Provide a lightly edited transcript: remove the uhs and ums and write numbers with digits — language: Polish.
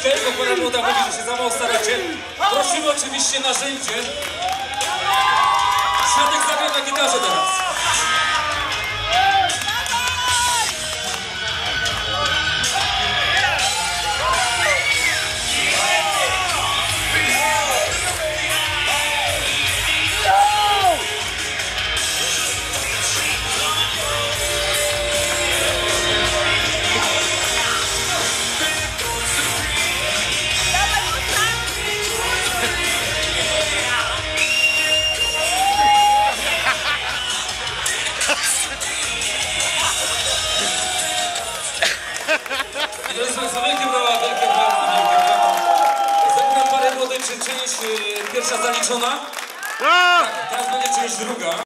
troszeczkę, bo pana młoda mówi, że się za mało staracie. Prosimy oczywiście narzędzie. Świadek zagra na gitarze teraz. Drodzy Państwo, wielkie brawa, wielkie brawa, wielkie brawa. Zagram parę młodych, czy część pierwsza zaliczona? Tak, teraz będzie część druga.